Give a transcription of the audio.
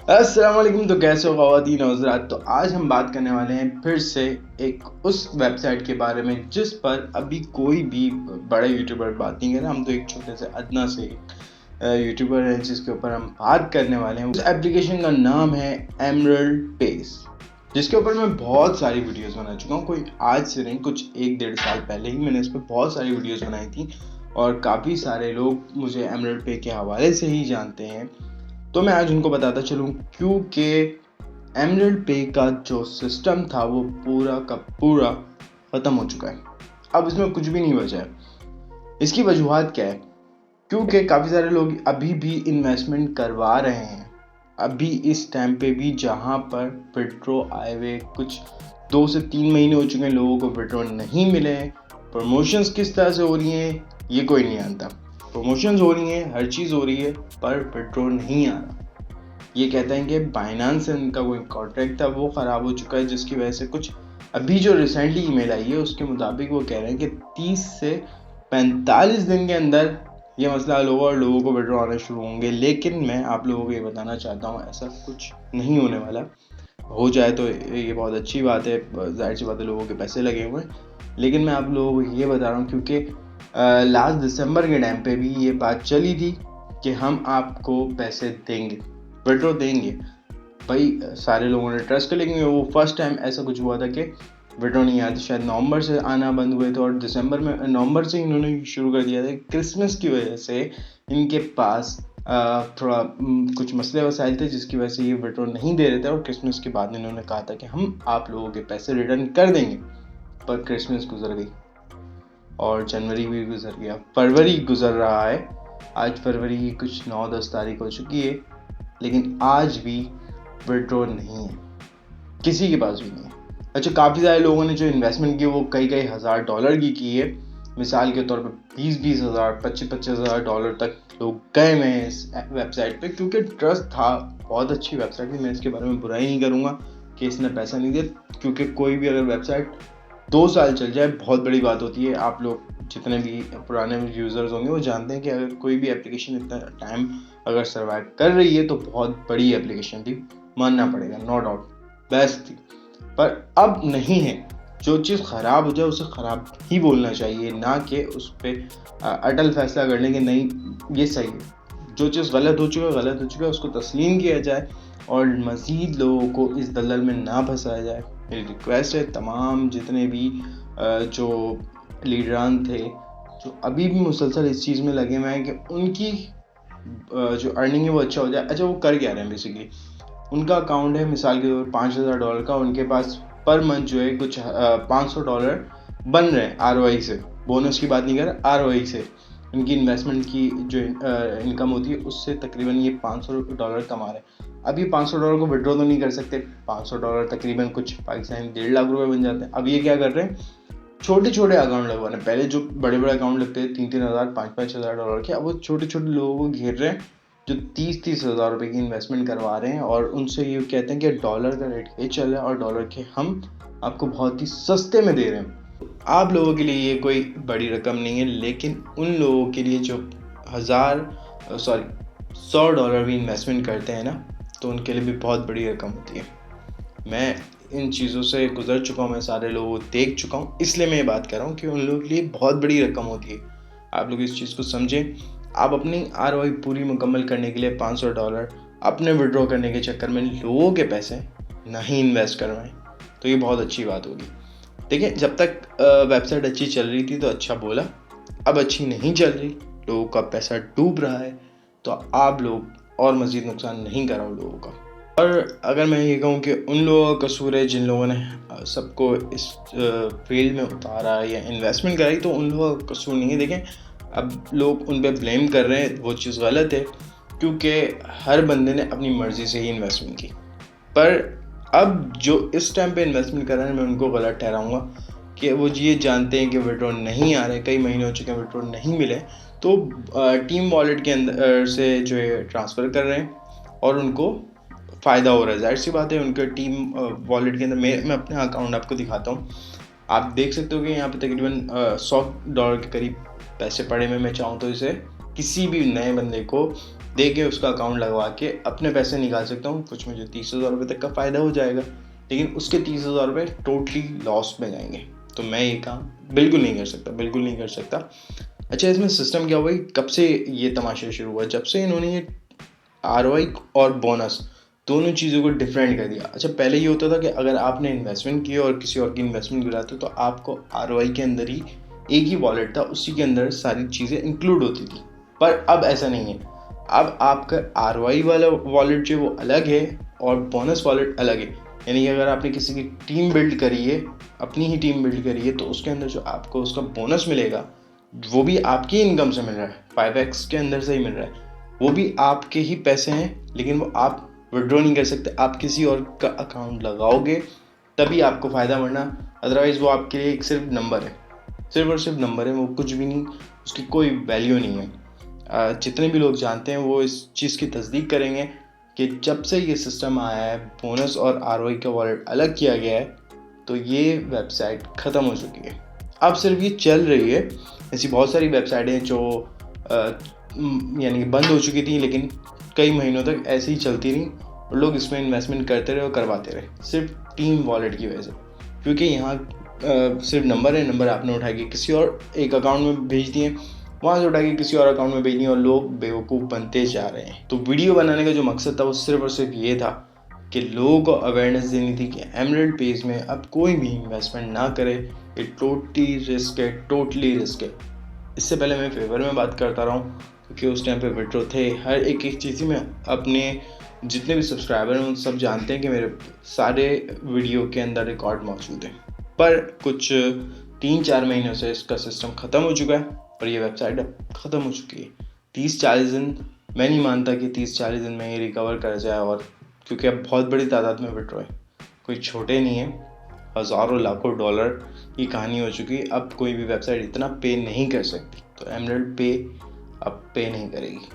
अस्सलाम वालेकुम। तो कैसे हो ख़वातीन और हज़रात। तो आज हम बात करने वाले हैं फिर से एक उस वेबसाइट के बारे में जिस पर अभी कोई भी बड़ा यूट्यूबर बात नहीं कर रहा। हम तो एक छोटे से अदना से यूट्यूबर हैं जिसके ऊपर हम बात करने वाले हैं। उस एप्लीकेशन का नाम है एमरल्ड पेस, जिसके ऊपर मैं बहुत सारी वीडियोस बना चुका हूँ। कोई आज से नहीं, कुछ 1-1.5 साल पहले ही मैंने इस पर बहुत सारी वीडियोस बनाई थी और काफ़ी सारे लोग मुझे एमरल्ड पे के हवाले से ही जानते हैं। तो मैं आज उनको बताता चलूँ क्योंकि एमरल्ड पे का जो सिस्टम था वो पूरा का पूरा ख़त्म हो चुका है। अब इसमें कुछ भी नहीं बचा है। इसकी वजूहत क्या है? क्योंकि काफ़ी सारे लोग अभी भी इन्वेस्टमेंट करवा रहे हैं। अभी इस टाइम पे भी जहाँ पर विड्रॉ आए हुए कुछ 2 से 3 महीने हो चुके हैं, लोगों को विड्रॉ नहीं मिले हैं। प्रमोशंस किस तरह से हो रही हैं ये कोई नहीं जानता। प्रमोशंस हो रही हैं, हर चीज़ हो रही है, पर विड्रॉ नहीं आ रहा। ये कहते हैं कि बाइनेंस से इनका कोई कॉन्ट्रैक्ट था वो ख़राब हो चुका है, जिसकी वजह से कुछ अभी जो रिसेंटली ईमेल आई है उसके मुताबिक वो कह रहे हैं कि 30 से 45 दिन के अंदर ये मसला हल होगा और लोगों को विड्रॉ आने शुरू होंगे। लेकिन मैं आप लोगों को ये बताना चाहता हूँ ऐसा कुछ नहीं होने वाला। हो जाए तो ये बहुत अच्छी बात है, जाहिर सी बात है, लोगों के पैसे लगे हुए हैं। लेकिन मैं आप लोगों को ये बता रहा हूँ क्योंकि लास्ट दिसंबर के टाइम पे भी ये बात चली थी कि हम आपको पैसे देंगे, विड्रॉ देंगे। भाई सारे लोगों ने ट्रस्ट कर, लेकिन वो फर्स्ट टाइम ऐसा कुछ हुआ था कि विड्रॉ नहीं आया था। शायद नवंबर से आना बंद हुए थे और दिसंबर में, नवंबर से इन्होंने शुरू कर दिया था। क्रिसमस की वजह से इनके पास थोड़ा कुछ मसले वसाइल थे जिसकी वजह से ये विड्रॉ नहीं दे रहे थे। और क्रिसमस के बाद इन्होंने कहा था कि हम आप लोगों के पैसे रिटर्न कर देंगे। पर क्रिसमस गुजर गई और जनवरी भी गुजर गया, फरवरी गुजर रहा है। आज फरवरी की कुछ 9-10 तारीख हो चुकी है, लेकिन आज भी विड्रॉ नहीं है, किसी के पास भी नहीं है। अच्छा, काफ़ी सारे लोगों ने जो इन्वेस्टमेंट की वो कई कई हज़ार डॉलर की है। मिसाल के तौर पर 20-20 हज़ार, 25-25 हज़ार डॉलर तक लोग गए हुए हैं इस वेबसाइट पे, क्योंकि ट्रस्ट था। बहुत अच्छी वेबसाइट थी, मैं इसके बारे में बुराई नहीं करूँगा कि इसने पैसा नहीं दिया, क्योंकि कोई भी अगर वेबसाइट 2 साल चल जाए बहुत बड़ी बात होती है। आप लोग जितने भी पुराने यूज़र्स होंगे वो जानते हैं कि अगर कोई भी एप्लीकेशन इतना टाइम अगर सर्वाइव कर रही है तो बहुत बड़ी एप्लीकेशन थी, मानना पड़ेगा, नो डाउट बेस्ट थी। पर अब नहीं है। जो चीज़ ख़राब हो जाए उसे ख़राब ही बोलना चाहिए, ना कि उस पर अटल फैसला कर लें कि नहीं ये सही है। जो चीज़ गलत हो चुका है गलत हो चुका है, उसको तस्लीम किया जाए और मज़ीद लोगों को इस दलदल में ना फंसाया जाए। मेरी रिक्वेस्ट है तमाम जितने भी जो लीडरान थे जो अभी भी मुसलसल इस चीज़ में लगे हुए हैं कि उनकी जो अर्निंग है वो अच्छा हो जाए। अच्छा, वो कर क्या रहे हैं बेसिकली? उनका अकाउंट है मिसाल के तौर पर $5,000 का, उनके पास पर मंथ जो है कुछ $500 बन रहे हैं ROI से। बोनस की बात नहीं कर रहा, ROI से उनकी इन्वेस्टमेंट की जो इनकम होती है उससे तकरीबन ये $500 कमा रहे हैं। अब ये $500 को विड्रॉ तो नहीं कर सकते। $500 तकरीबन कुछ पाकिस्तानी 1.5 लाख रुपए बन जाते हैं। अब ये क्या कर रहे हैं, छोटे छोटे अकाउंट लगवाने। पहले जो बड़े बड़े अकाउंट लगते हैं 3-3 हज़ार, 5-5 हज़ार डॉलर के, अब वो छोटे छोटे लोगों को घेर रहे हैं जो 30-30 हज़ार रुपये की इन्वेस्टमेंट करवा रहे हैं और उनसे ये कहते हैं कि डॉलर का रेट ये चल रहा है और डॉलर के हम आपको बहुत ही सस्ते में दे रहे हैं। आप लोगों के लिए ये कोई बड़ी रकम नहीं है, लेकिन उन लोगों के लिए जो $100 भी इन्वेस्टमेंट करते हैं ना, तो उनके लिए भी बहुत बड़ी रकम होती है। मैं इन चीज़ों से गुजर चुका हूँ, मैं सारे लोगों को देख चुका हूँ, इसलिए मैं ये बात कर रहा हूँ कि उन लोगों के लिए बहुत बड़ी रकम होती है। आप लोग इस चीज़ को समझें। आप अपनी ROI पूरी मुकम्मल करने के लिए $500 अपने विड्रॉ करने के चक्कर में लोगों के पैसे नहीं इन्वेस्ट करवाएं, तो ये बहुत अच्छी बात होगी। देखिए, जब तक वेबसाइट अच्छी चल रही थी तो अच्छा बोला, अब अच्छी नहीं चल रही, लोगों का पैसा डूब रहा है, तो आप लोग और मज़ीद नुकसान नहीं कराओ लोगों का। और अगर मैं ये कहूँ कि उन लोगों का कसूर है जिन लोगों ने सबको इस फील्ड में उतारा या इन्वेस्टमेंट कराई, तो उन लोगों का कसूर नहीं है। देखें, अब लोग उन पर ब्लेम कर रहे हैं, वो चीज़ गलत है, क्योंकि हर बंदे ने अपनी मर्ज़ी से ही इन्वेस्टमेंट की। पर अब जो इस टाइम पे इन्वेस्टमेंट कर रहे हैं मैं उनको गलत ठहराऊँगा कि वो ये जानते हैं कि विड्रॉ नहीं आ रहे, कई महीने हो चुके हैं विड्रॉ नहीं मिले, तो टीम वॉलेट के अंदर से जो है ट्रांसफ़र कर रहे हैं और उनको फ़ायदा हो रहा है। जाहिर सी बात है, उनके टीम वॉलेट के अंदर मैं अपने अकाउंट आपको दिखाता हूँ। आप देख सकते हो कि यहाँ पे तकरीबन $100 के करीब पैसे पड़े हुए। मैं चाहूँ तो इसे किसी भी नए बंदे को दे के उसका अकाउंट लगवा के अपने पैसे निकाल सकता हूँ। कुछ मुझे 30,000 रुपये तक का फ़ायदा हो जाएगा, लेकिन उसके 30,000 रुपये टोटली लॉस में जाएंगे। तो मैं ये काम बिल्कुल नहीं कर सकता, बिल्कुल नहीं कर सकता। अच्छा, इसमें सिस्टम क्या हुआ, कब से ये तमाशा शुरू हुआ? जब से इन्होंने ये ROI और बोनस दोनों चीज़ों को डिफरेंट कर दिया। अच्छा, पहले ये होता था कि अगर आपने इन्वेस्टमेंट की और किसी और की इन्वेस्टमेंट गिराते तो आपको ROI के अंदर ही एक ही वॉलेट था, उसी के अंदर सारी चीज़ें इंक्लूड होती थी। पर अब ऐसा नहीं है। अब आपका ROI वाला वॉलेट जो वो अलग है और बोनस वॉलेट अलग है। यानी कि अगर आपने किसी की टीम बिल्ड करी है, अपनी ही टीम बिल्ड करी है, तो उसके अंदर जो आपको उसका बोनस मिलेगा वो भी आपकी इनकम से मिल रहा है, 5x के अंदर से ही मिल रहा है। वो भी आपके ही पैसे हैं, लेकिन वो आप विड्रॉ नहीं कर सकते। आप किसी और का अकाउंट लगाओगे तभी आपको फ़ायदा मिलना, अदरवाइज़ वो आपके लिए एक सिर्फ नंबर है, सिर्फ और सिर्फ नंबर है, वो कुछ भी नहीं, उसकी कोई वैल्यू नहीं है। जितने भी लोग जानते हैं वो इस चीज़ की तस्दीक करेंगे कि जब से ये सिस्टम आया है, बोनस और ROI का वॉलेट अलग किया गया है, तो ये वेबसाइट ख़त्म हो चुकी है। अब सिर्फ ये चल रही है। ऐसी बहुत सारी वेबसाइटें हैं जो यानी बंद हो चुकी थी, लेकिन कई महीनों तक ऐसे ही चलती रहीं और लोग इसमें इन्वेस्टमेंट करते रहे और करवाते रहे, सिर्फ टीम वॉलेट की वजह से। क्योंकि यहाँ सिर्फ नंबर है, नंबर आपने उठा के किसी और एक अकाउंट में भेज दिए, वहाँ से उठा के किसी और अकाउंट में भेज दिए और लोग बेवकूफ़ बनते जा रहे हैं। तो वीडियो बनाने का जो मकसद था वो सिर्फ और सिर्फ ये था कि लोगों को अवेयरनेस देनी थी कि एमरल्ड पेज में अब कोई भी इन्वेस्टमेंट ना करे, ये टोटली रिस्क है, टोटली रिस्क है। इससे पहले मैं फेवर में बात करता रहा हूँ, क्योंकि उस टाइम पे विड्रॉ थे, हर एक चीज़ में अपने जितने भी सब्सक्राइबर हैं उन सब जानते हैं कि मेरे सारे वीडियो के अंदर रिकॉर्ड मौजूद है। पर कुछ 3-4 महीनों से इसका सिस्टम ख़त्म हो चुका है और ये वेबसाइट अब ख़त्म हो चुकी है। 30-40 दिन, मैं नहीं मानता कि 30-40 दिन में ये रिकवर कर जाए, और क्योंकि अब बहुत बड़ी तादाद में विड्रॉ है, कोई छोटे नहीं है, हज़ारों लाखों डॉलर की कहानी हो चुकी है। अब कोई भी वेबसाइट इतना पे नहीं कर सकती, तो एमरल्ड पे अब पे नहीं करेगी।